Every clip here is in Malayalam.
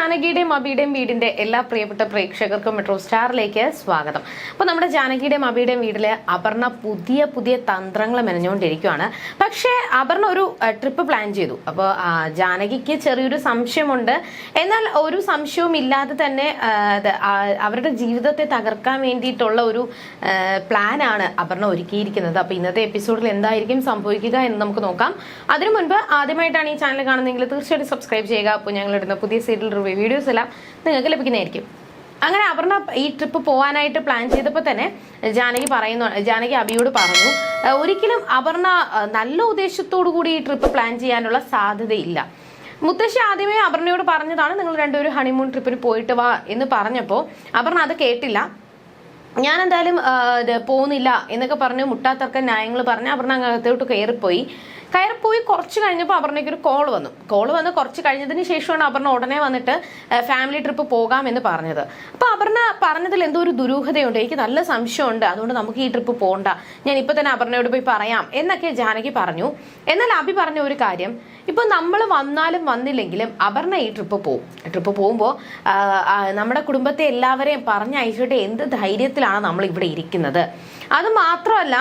ജാനകിയുടെയും അബിയുടെയും വീടിന്റെ എല്ലാ പ്രിയപ്പെട്ട പ്രേക്ഷകർക്കും മെട്രോ സ്റ്റാറിലേക്ക് സ്വാഗതം. അപ്പോൾ നമ്മുടെ ജാനകിയുടെയും അബിയുടെയും വീട്ടിലെ അപർണ പുതിയ പുതിയ തന്ത്രങ്ങൾ മെനഞ്ഞുകൊണ്ടിരിക്കുകയാണ്. പക്ഷേ അപർണ ഒരു ട്രിപ്പ് പ്ലാൻ ചെയ്തു. അപ്പോൾ ജാനകിക്ക് ചെറിയൊരു സംശയമുണ്ട്. എന്നാൽ ഒരു സംശയവും ഇല്ലാതെ തന്നെ അവരുടെ ജീവിതത്തെ തകർക്കാൻ വേണ്ടിയിട്ടുള്ള ഒരു പ്ലാനാണ് അപർണ ഒരുക്കിയിരിക്കുന്നത്. അപ്പോൾ ഇന്നത്തെ എപ്പിസോഡിൽ എന്തായിരിക്കും സംഭവിക്കുക എന്ന് നമുക്ക് നോക്കാം. അതിനു മുൻപ് ആദ്യമായിട്ടാണ് ഈ ചാനൽ കാണുന്നതെങ്കിൽ തീർച്ചയായിട്ടും സബ്സ്ക്രൈബ് ചെയ്യുക. അപ്പോൾ ഞങ്ങളിടുന്ന പുതിയ സീരിയൽ റിവ്യൂ വീഡിയോസ് എല്ലാം നിങ്ങൾക്ക് ലഭിക്കുന്നതായിരിക്കും. അങ്ങനെ അപർണ ഈ ട്രിപ്പ് പോകാനായിട്ട് പ്ലാൻ ചെയ്തപ്പോൾ തന്നെ ജാനകി അബിയോട് പറഞ്ഞു, ഒരിക്കലും അപർണ നല്ല ഉദ്ദേശത്തോടു കൂടി ഈ ട്രിപ്പ് പ്ലാൻ ചെയ്യാനുള്ള സാധ്യതയില്ല. മുത്തശ്ശി ആദ്യമേ അപർണയോട് പറഞ്ഞതാണ്, നിങ്ങൾ രണ്ടുപേരും ഹണിമൂൺ ട്രിപ്പിന് പോയിട്ട് വാ എന്ന് പറഞ്ഞപ്പോൾ അപർണ അത് കേട്ടില്ല. ഞാൻ എന്തായാലും പോകുന്നില്ല എന്നൊക്കെ പറഞ്ഞ് മുട്ടാത്തർക്ക ന്യായങ്ങൾ പറഞ്ഞ് അപർണ അകത്തോട്ട് കയറിപ്പോയി കുറച്ച് കഴിഞ്ഞപ്പോൾ അപർണയ്ക്ക് ഒരു കോൾ വന്ന് കുറച്ച് കഴിഞ്ഞതിന് ശേഷമാണ് അപർണ ഉടനെ വന്നിട്ട് ഫാമിലി ട്രിപ്പ് പോകാമെന്ന് പറഞ്ഞത്. അപ്പോൾ അപർണ പറഞ്ഞതിൽ എന്തോ ഒരു ദുരൂഹതയുണ്ട്, എനിക്ക് നല്ല സംശയമുണ്ട്, അതുകൊണ്ട് നമുക്ക് ഈ ട്രിപ്പ് പോകണ്ട, ഞാൻ ഇപ്പം തന്നെ അപർണയോട് പോയി പറയാം എന്നൊക്കെ ജാനകി പറഞ്ഞു. എന്നാൽ അബി പറഞ്ഞ ഒരു കാര്യം, ഇപ്പൊ നമ്മൾ വന്നാലും വന്നില്ലെങ്കിലും അപർണ ഈ ട്രിപ്പ് പോകുമ്പോൾ നമ്മുടെ കുടുംബത്തെ എല്ലാവരെയും പറഞ്ഞയച്ചിട്ട് എന്ത് ധൈര്യത്തിലാണ് നമ്മൾ ഇവിടെ ഇരിക്കുന്നത്. അത് മാത്രമല്ല,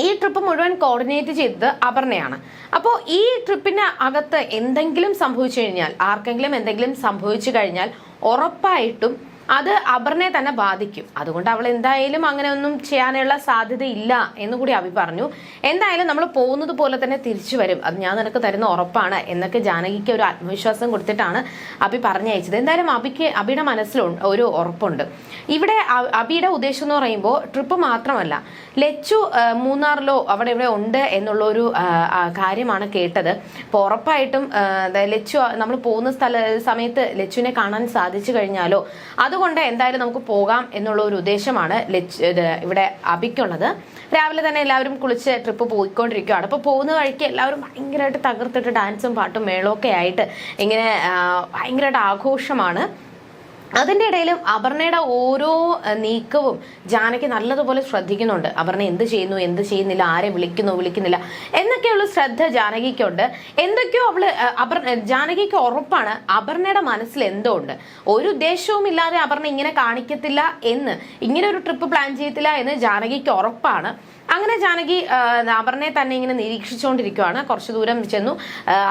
ഈ ട്രിപ്പ് മുഴുവൻ കോർഡിനേറ്റ് ചെയ്തത് അപർണയാണ്. അപ്പോൾ ഈ ട്രിപ്പിന് അകത്ത് എന്തെങ്കിലും സംഭവിച്ചു കഴിഞ്ഞാൽ, ആർക്കെങ്കിലും എന്തെങ്കിലും സംഭവിച്ചു കഴിഞ്ഞാൽ ഉറപ്പായിട്ടും അത് അപർണയെ തന്നെ ബാധിക്കും. അതുകൊണ്ട് അവൾ എന്തായാലും അങ്ങനെ ഒന്നും ചെയ്യാനുള്ള സാധ്യതയില്ല എന്നുകൂടി അബി പറഞ്ഞു. എന്തായാലും നമ്മൾ പോകുന്നത് പോലെ തന്നെ തിരിച്ചു വരും, അത് ഞാൻ നിനക്ക് തരുന്ന ഉറപ്പാണ് എന്നൊക്കെ ജാനകിക്ക് ഒരു ആത്മവിശ്വാസം കൊടുത്തിട്ടാണ് അബി പറഞ്ഞയച്ചത്. എന്തായാലും അബിയുടെ മനസ്സിൽ ഒരു ഉറപ്പുണ്ട്. ഇവിടെ അബിയുടെ ഉദ്ദേശം എന്ന് പറയുമ്പോൾ ട്രിപ്പ് മാത്രമല്ല, ലച്ചു മൂന്നാറിലോ അവിടെ ഇവിടെ ഉണ്ട് എന്നുള്ള ഒരു കാര്യമാണ് കേട്ടത്. അപ്പോൾ ഉറപ്പായിട്ടും ലച്ചു നമ്മൾ പോകുന്ന സമയത്ത് ലച്ചുവിനെ കാണാൻ സാധിച്ചു കഴിഞ്ഞാലോ, അതുകൊണ്ട് എന്തായാലും നമുക്ക് പോകാം എന്നുള്ള ഒരു ഉദ്ദേശമാണ് ഇവിടെ അബിക്കുള്ളത്. രാവിലെ തന്നെ എല്ലാവരും കുളിച്ച് ട്രിപ്പ് പോയിക്കൊണ്ടിരിക്കുകയാണ്. അപ്പോൾ പോകുന്ന വഴിക്ക് എല്ലാവരും ഭയങ്കരമായിട്ട് തകർത്തിട്ട് ഡാൻസും പാട്ടും മേളമൊക്കെ ആയിട്ട് ഇങ്ങനെ ഭയങ്കരമായിട്ട് ആഘോഷമാണ്. അതിൻ്റെ ഇടയിലും അപർണയുടെ ഓരോ നീക്കവും ജാനകി നല്ലതുപോലെ ശ്രദ്ധിക്കുന്നുണ്ട്. അപർണ എന്ത് ചെയ്യുന്നില്ല, ആരെ വിളിക്കുന്നില്ല എന്നൊക്കെയുള്ള ശ്രദ്ധ ജാനകിക്കുണ്ട്. എന്തൊക്കെയോ ജാനകിക്ക് ഉറപ്പാണ് അപർണയുടെ മനസ്സിൽ എന്തോ ഉണ്ട്. ഒരു ഉദ്ദേശവും ഇല്ലാതെ അപർണ ഇങ്ങനെ കാണിക്കത്തില്ല എന്ന്, ഇങ്ങനെ ഒരു ട്രിപ്പ് പ്ലാൻ ചെയ്യത്തില്ല എന്ന് ജാനകിക്ക് ഉറപ്പാണ്. അങ്ങനെ ജാനകി അപർണയെ തന്നെ ഇങ്ങനെ നിരീക്ഷിച്ചുകൊണ്ടിരിക്കുകയാണ്. കുറച്ച് ദൂരം ചെന്നു.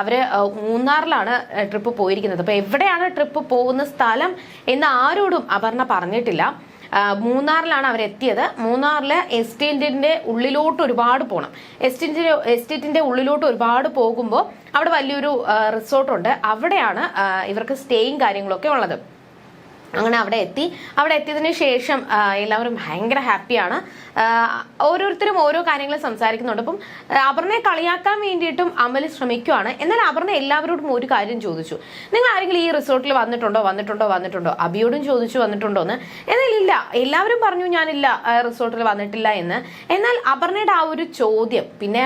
അവര് മൂന്നാറിലാണ് ട്രിപ്പ് പോയിരിക്കുന്നത്. അപ്പൊ എവിടെയാണ് ട്രിപ്പ് പോകുന്ന സ്ഥലം എന്ന് ആരോടും അപർണ പറഞ്ഞിട്ടില്ല. മൂന്നാറിലാണ് അവരെത്തിയത്. മൂന്നാറിലെ എസ്റ്റേറ്റിന്റെ ഉള്ളിലോട്ട് ഒരുപാട് പോകണം. എസ്റ്റേറ്റിന്റെ ഉള്ളിലോട്ട് ഒരുപാട് പോകുമ്പോൾ അവിടെ വലിയൊരു റിസോർട്ടുണ്ട്. അവിടെയാണ് ഇവർക്ക് സ്റ്റേയും കാര്യങ്ങളൊക്കെ ഉള്ളത്. അങ്ങനെ അവിടെ എത്തിയതിനു ശേഷം എല്ലാവരും ഭയങ്കര ഹാപ്പിയാണ്. ഓരോരുത്തരും ഓരോ കാര്യങ്ങൾ സംസാരിക്കുന്നുണ്ട്. അപ്പം അപർണയെ കളിയാക്കാൻ വേണ്ടിയിട്ടും അമൽ ശ്രമിക്കുകയാണ്. എന്നാൽ അപർണ എല്ലാവരോടും ഒരു കാര്യം ചോദിച്ചു, നിങ്ങൾ ആരെങ്കിലും ഈ റിസോർട്ടിൽ വന്നിട്ടുണ്ടോ? അബിയോടും ചോദിച്ചു വന്നിട്ടുണ്ടോ എന്ന്. എന്നാൽ ഇല്ല, എല്ലാവരും പറഞ്ഞു ഞാനില്ല, റിസോർട്ടിൽ വന്നിട്ടില്ല എന്ന്. എന്നാൽ അപർണയുടെ ആ ഒരു ചോദ്യം, പിന്നെ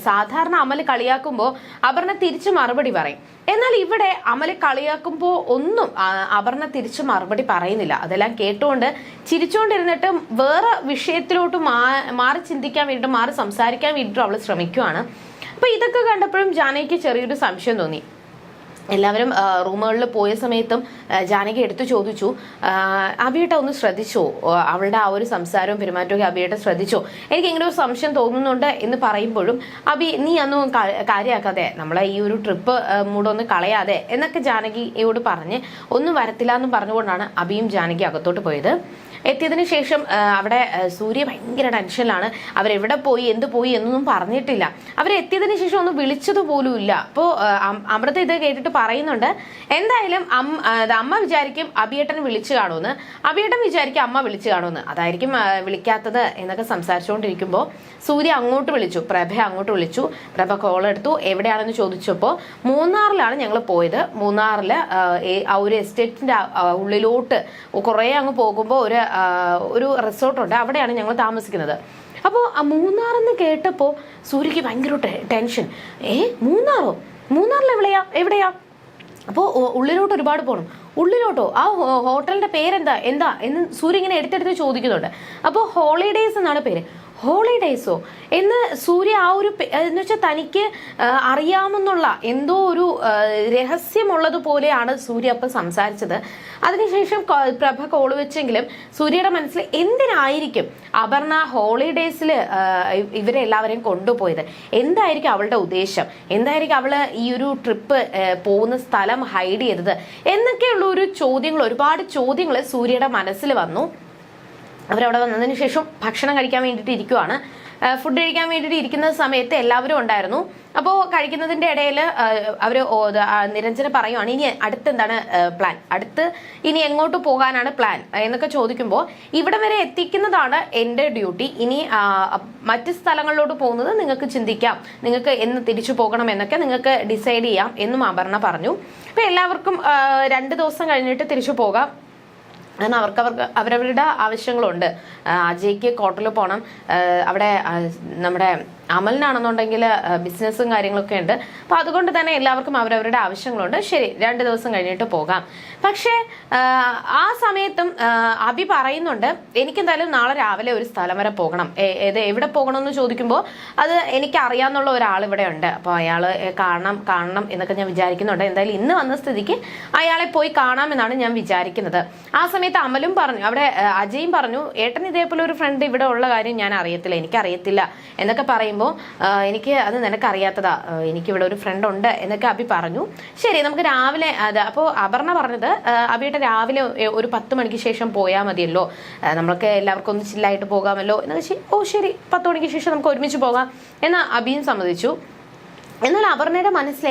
സാധാരണ അമൽ കളിയാക്കുമ്പോൾ അപർണ തിരിച്ചു മറുപടി പറയും. എന്നാൽ ഇവിടെ അമല് കളിയാക്കുമ്പോൾ ഒന്നും അപർണ തിരിച്ചു മറുപടി പറയുന്നില്ല. അതെല്ലാം കേട്ടുകൊണ്ട് ചിരിച്ചുകൊണ്ടിരുന്നിട്ട് വേറെ വിഷയത്തിലോട്ട് മാറി ചിന്തിക്കാൻ വേണ്ടിയിട്ട്, മാറി സംസാരിക്കാൻ വേണ്ടിയിട്ടും അവൾ ശ്രമിക്കുകയാണ്. അപ്പൊ ഇതൊക്കെ കണ്ടപ്പോഴും ജാനകിക്ക് ചെറിയൊരു സംശയം തോന്നി. എല്ലാവരും റൂമുകളിൽ പോയ സമയത്തും ജാനകി എടുത്തു ചോദിച്ചു, അബിയേട്ട ഒന്ന് ശ്രദ്ധിച്ചോ, അവളുടെ ആ ഒരു സംസാരവും പെരുമാറ്റവും അബിയേട്ട ശ്രദ്ധിച്ചോ, എനിക്ക് ഇങ്ങനെ ഒരു സംശയം തോന്നുന്നുണ്ട് എന്ന് പറയുമ്പോഴും അബി നീ അതൊന്നും കാര്യമാക്കാതെ, നമ്മളെ ഈ ഒരു ട്രിപ്പ് മൂടൊന്ന് കളയാതെ എന്നൊക്കെ ജാനകിയോട് പറഞ്ഞ് ഒന്നും വരത്തില്ല എന്നും പറഞ്ഞുകൊണ്ടാണ് അബിയും ജാനകി അകത്തോട്ട് പോയത്. എത്തിയതിനു ശേഷം അവിടെ സൂര്യ ഭയങ്കര ടെൻഷനിലാണ്. അവരെവിടെ പോയി എന്ത് പോയി എന്നൊന്നും പറഞ്ഞിട്ടില്ല. അവരെത്തിയതിനു ശേഷം ഒന്നും വിളിച്ചത് പോലും ഇല്ല. അപ്പോൾ അമൃത ഇത് കേട്ടിട്ട് പറയുന്നുണ്ട്, എന്തായാലും അമ്മ വിചാരിക്കും അബിയേട്ടൻ വിളിച്ചു കാണുമെന്ന്, അബിയേട്ടൻ വിചാരിക്കും അമ്മ വിളിച്ചു കാണുമെന്ന്, അതായിരിക്കും വിളിക്കാത്തത് എന്നൊക്കെ സംസാരിച്ചുകൊണ്ടിരിക്കുമ്പോൾ സൂര്യ അങ്ങോട്ട് വിളിച്ചു, പ്രഭയെ അങ്ങോട്ട് വിളിച്ചു. പ്രഭ കോൾ എടുത്തു. എവിടെയാണെന്ന് ചോദിച്ചപ്പോൾ മൂന്നാറിലാണ് ഞങ്ങൾ പോയത്. മൂന്നാറിൽ ആ ഒരു എസ്റ്റേറ്റിന്റെ ഉള്ളിലോട്ട് കുറേ അങ്ങ് പോകുമ്പോൾ ഒരു റിസോർട്ടുണ്ട്, അവിടെയാണ് ഞങ്ങൾ താമസിക്കുന്നത്. അപ്പോൾ ആ മൂന്നാറെന്ന് കേട്ടപ്പോൾ സൂര്യക്ക് ഭയങ്കര ടെൻഷൻ. മൂന്നാറിൽ എവിടെയാ? അപ്പോൾ ഉള്ളിലോട്ട് ഒരുപാട് പോകണം. ഉള്ളിലോട്ടോ? ആ ഹോട്ടലിന്റെ പേരെന്താ എന്ന് സൂര്യ ഇങ്ങനെ എടുത്തെടുത്ത് ചോദിക്കുന്നുണ്ട്. അപ്പോൾ ഹോളിഡേയ്സ് എന്നാണ് പേര്. ഹോളിഡേയ്സോ എന്ന് സൂര്യ ആ ഒരു എന്ന് വെച്ചാൽ തനിക്ക് അറിയാമെന്നുള്ള എന്തോ ഒരു രഹസ്യമുള്ളതുപോലെയാണ് സൂര്യ അപ്പം സംസാരിച്ചത്. അതിനുശേഷം പ്രഭ കോള് വെച്ചെങ്കിലും സൂര്യയുടെ മനസ്സിൽ എന്തിനായിരിക്കും അപർണ ഹോളിഡേയ്സിൽ ഇവരെല്ലാവരെയും കൊണ്ടുപോയത്, എന്തായിരിക്കും അവളുടെ ഉദ്ദേശം, എന്തായിരിക്കും അവള് ഈ ഒരു ട്രിപ്പ് പോകുന്ന സ്ഥലം ഹൈഡ് ചെയ്തത് എന്നൊക്കെയുള്ള ഒരു ചോദ്യങ്ങൾ, ഒരുപാട് ചോദ്യങ്ങൾ സൂര്യയുടെ മനസ്സിൽ വന്നു. അവരവിടെ വന്നതിന് ശേഷം ഭക്ഷണം കഴിക്കാൻ വേണ്ടിയിട്ട് ഇരിക്കുവാണ്. ഫുഡ് കഴിക്കാൻ വേണ്ടിയിട്ട് ഇരിക്കുന്ന സമയത്ത് എല്ലാവരും ഉണ്ടായിരുന്നു. അപ്പോൾ കഴിക്കുന്നതിൻ്റെ ഇടയിൽ അവർ നിരഞ്ജന പറയുവാണ്, ഇനി അടുത്ത് എന്താണ് പ്ലാൻ, അടുത്ത് ഇനി എങ്ങോട്ട് പോകാനാണ് പ്ലാൻ എന്നൊക്കെ ചോദിക്കുമ്പോൾ ഇവിടെ വരെ എത്തിക്കുന്നതാണ് എൻ്റെ ഡ്യൂട്ടി, ഇനി മറ്റ് സ്ഥലങ്ങളിലോട്ട് പോകുന്നത് നിങ്ങൾക്ക് ചിന്തിക്കാം, നിങ്ങൾക്ക് എന്ന് തിരിച്ചു പോകണം എന്നൊക്കെ നിങ്ങൾക്ക് ഡിസൈഡ് ചെയ്യാം എന്നും അപർണ പറഞ്ഞു. അപ്പോൾ എല്ലാവർക്കും 2 ദിവസം കഴിഞ്ഞിട്ട് തിരിച്ചു പോകാം, കാരണം അവരവരുടെ ആവശ്യങ്ങളുണ്ട്. അജയ്ക്ക് കോട്ടയിൽ പോകണം, അവിടെ നമ്മുടെ അമലിനാണെന്നുണ്ടെങ്കിൽ ബിസിനസ്സും കാര്യങ്ങളൊക്കെ ഉണ്ട്. അപ്പോൾ അതുകൊണ്ട് തന്നെ എല്ലാവർക്കും അവരവരുടെ ആവശ്യങ്ങളുണ്ട്. ശരി, 2 ദിവസം കഴിഞ്ഞിട്ട് പോകാം. പക്ഷേ ആ സമയത്തും അബി പറയുന്നുണ്ട്, എനിക്കെന്തായാലും നാളെ രാവിലെ ഒരു സ്ഥലം വരെ പോകണം. എവിടെ പോകണം എന്ന് ചോദിക്കുമ്പോൾ അത് എനിക്ക് അറിയാന്നുള്ള ഒരാൾ ഇവിടെ ഉണ്ട്, അപ്പോൾ അയാൾ കാണണം എന്നൊക്കെ ഞാൻ വിചാരിക്കുന്നുണ്ട്. എന്തായാലും ഇന്ന് വന്ന സ്ഥിതിക്ക് അയാളെ പോയി കാണാമെന്നാണ് ഞാൻ വിചാരിക്കുന്നത്. ആ സമയത്ത് അമലും പറഞ്ഞു, അവിടെ അജയും പറഞ്ഞു, ഏട്ടൻ ഇതേപോലെ ഒരു ഫ്രണ്ട് ഇവിടെ ഉള്ള കാര്യം ഞാൻ അറിയത്തില്ല, എനിക്കറിയത്തില്ല എന്നൊക്കെ പറയുമ്പോൾ എനിക്ക് അത് നിനക്കറിയാത്തതാ, എനിക്കിവിടെ ഒരു ഫ്രണ്ട് ഉണ്ട് എന്നൊക്കെ അബി പറഞ്ഞു. ശരി, നമുക്ക് രാവിലെ അപ്പോൾ അപർണ പറഞ്ഞത് അബിയുടെ രാവിലെ ഒരു 10 മണിക്ക് ശേഷം പോയാൽ മതിയല്ലോ, നമ്മൾക്ക് എല്ലാവർക്കും ഒന്ന് ചില്ലായിട്ട് പോകാമല്ലോ എന്നൊക്കെ. ഓ ശരി, 10 മണിക്ക് ശേഷം നമുക്ക് ഒരുമിച്ച് പോകാം എന്ന് അബിയും സമ്മതിച്ചു. എന്നാൽ അപർണയുടെ മനസ്സിൽ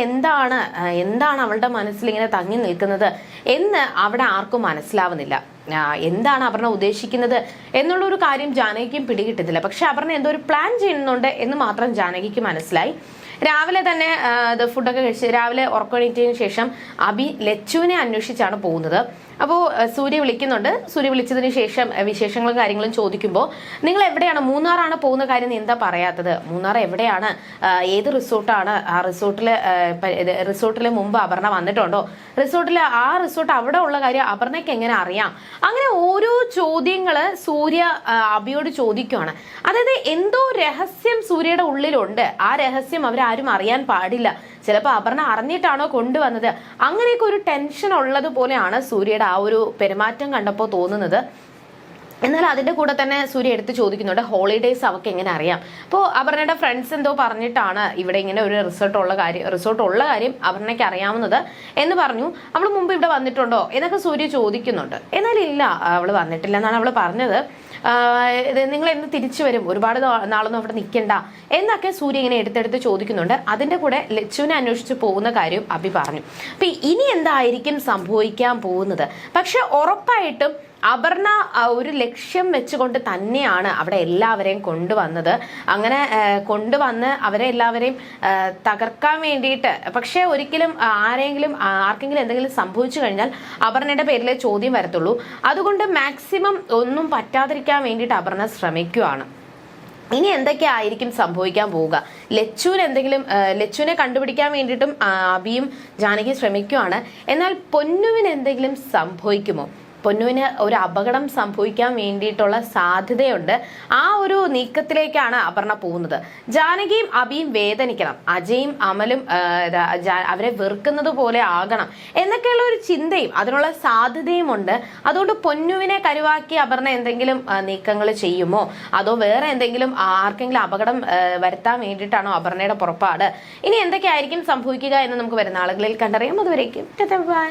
എന്താണ് അവളുടെ മനസ്സിൽ ഇങ്ങനെ തങ്ങി നിൽക്കുന്നത് എന്ന് അവിടെ ആർക്കും മനസ്സിലാവുന്നില്ല. എന്താണ് അപർണ ഉദ്ദേശിക്കുന്നത് എന്നുള്ളൊരു കാര്യം ജാനകിക്കും പിടികിട്ടുന്നില്ല. പക്ഷെ അപർണ എന്തോ ഒരു പ്ലാൻ ചെയ്യുന്നുണ്ട് എന്ന് മാത്രം ജാനകിക്ക് മനസ്സിലായി. രാവിലെ തന്നെ ഫുഡൊക്കെ കഴിച്ച് രാവിലെ ഉറക്കമെണീറ്റതിന് ശേഷം അബി ലച്ചുവിനെ അന്വേഷിച്ചാണ് പോകുന്നത്. അപ്പോൾ സൂര്യ വിളിക്കുന്നുണ്ട്. സൂര്യ വിളിച്ചതിന് ശേഷം വിശേഷങ്ങളും കാര്യങ്ങളും ചോദിക്കുമ്പോൾ, നിങ്ങൾ എവിടെയാണ്, മൂന്നാറാണ് പോകുന്ന കാര്യം നീ എന്താ പറയാത്തത്, മൂന്നാർ എവിടെയാണ്, ഏത് റിസോർട്ടാണ്, ആ റിസോർട്ടിൽ മുമ്പ് അപർണ വന്നിട്ടുണ്ടോ, ആ റിസോർട്ട് അവിടെ ഉള്ള കാര്യം അപർണയ്ക്ക് എങ്ങനെ അറിയാം, അങ്ങനെ ഓരോ ചോദ്യങ്ങള് സൂര്യ അബിയോട് ചോദിക്കുവാണ്. അതായത് എന്തോ രഹസ്യം സൂര്യയുടെ ഉള്ളിലുണ്ട്, ആ രഹസ്യം അവരാരും അറിയാൻ പാടില്ല, ചിലപ്പോൾ അപർണ അറിഞ്ഞിട്ടാണോ കൊണ്ടുവന്നത്, അങ്ങനെയൊക്കെ ഒരു ടെൻഷൻ ഉള്ളത് പോലെയാണ് സൂര്യയുടെ ആ ഒരു പെരുമാറ്റം കണ്ടപ്പോൾ തോന്നുന്നത്. എന്നാൽ അതിന്റെ കൂടെ തന്നെ സൂര്യ എടുത്ത് ചോദിക്കുന്നുണ്ട്, ഹോളിഡേയ്സ് അവർക്ക് എങ്ങനെ അറിയാം, അപ്പോൾ അപർണയുടെ ഫ്രണ്ട്സ് എന്തോ പറഞ്ഞിട്ടാണ് ഇവിടെ ഇങ്ങനെ ഒരു റിസോർട്ട് ഉള്ള കാര്യം അപർണയ്ക്ക് അറിയാവുന്നത് എന്ന് പറഞ്ഞു. അവൾ മുമ്പ് ഇവിടെ വന്നിട്ടുണ്ടോ എന്നൊക്കെ സൂര്യ ചോദിക്കുന്നുണ്ട്. എന്നാൽ ഇല്ല, അവൾ വന്നിട്ടില്ല എന്നാണ് അവൾ പറഞ്ഞത്. നിങ്ങൾ എന്ന് തിരിച്ചു വരും, ഒരുപാട് നാളൊന്നും അവിടെ നിൽക്കണ്ട എന്നൊക്കെ സൂര്യ ഇങ്ങനെ എടുത്തെടുത്ത് ചോദിക്കുന്നുണ്ട്. അതിന്റെ കൂടെ ലച്ചുവിനെ അന്വേഷിച്ച് പോകുന്ന കാര്യം അബി പറഞ്ഞു. അപ്പൊ ഇനി എന്തായിരിക്കും സംഭവിക്കാൻ പോകുന്നത്? പക്ഷെ ഉറപ്പായിട്ടും അപർണ ഒരു ലക്ഷ്യം വെച്ചുകൊണ്ട് തന്നെയാണ് അവിടെ എല്ലാവരെയും കൊണ്ടുവന്നത്. അങ്ങനെ കൊണ്ടുവന്ന് അവരെ എല്ലാവരെയും തകർക്കാൻ വേണ്ടിയിട്ട്. പക്ഷെ ഒരിക്കലും ആർക്കെങ്കിലും എന്തെങ്കിലും സംഭവിച്ചു കഴിഞ്ഞാൽ അപർണയുടെ പേരിലെ ചോദ്യം വരത്തുള്ളൂ. അതുകൊണ്ട് മാക്സിമം ഒന്നും പറ്റാതിരിക്കാൻ വേണ്ടിയിട്ട് അപർണ ശ്രമിക്കുകയാണ്. ഇനി എന്തൊക്കെയായിരിക്കും സംഭവിക്കാൻ പോവുക? ലച്ചുവിനെ കണ്ടുപിടിക്കാൻ വേണ്ടിയിട്ടും അബിയും ജാനകി ശ്രമിക്കുകയാണ്. എന്നാൽ പൊന്നുവിന് എന്തെങ്കിലും സംഭവിക്കുമോ? പൊന്നുവിന് ഒരു അപകടം സംഭവിക്കാൻ വേണ്ടിയിട്ടുള്ള സാധ്യതയുണ്ട്. ആ ഒരു നീക്കത്തിലേക്കാണ് അപർണ പോകുന്നത്. ജാനകിയും അബിയും വേദനിക്കണം, അജയും അമലും അവരെ വെറുക്കുന്നത് പോലെ ആകണം എന്നൊക്കെയുള്ള ഒരു ചിന്തയും അതിനുള്ള സാധ്യതയും ഉണ്ട്. അതുകൊണ്ട് പൊന്നുവിനെ കരുവാക്കി അപർണ എന്തെങ്കിലും നീക്കങ്ങൾ ചെയ്യുമോ, അതോ വേറെ എന്തെങ്കിലും ആർക്കെങ്കിലും അപകടം വരുത്താൻ വേണ്ടിയിട്ടാണോ അപർണയുടെ പുറപ്പാട്? ഇനി എന്തൊക്കെയായിരിക്കും സംഭവിക്കുക എന്ന് നമുക്ക് വരുന്ന ആളുകളിൽ കണ്ടറിയാം. അതുവരേക്കും ബൈ.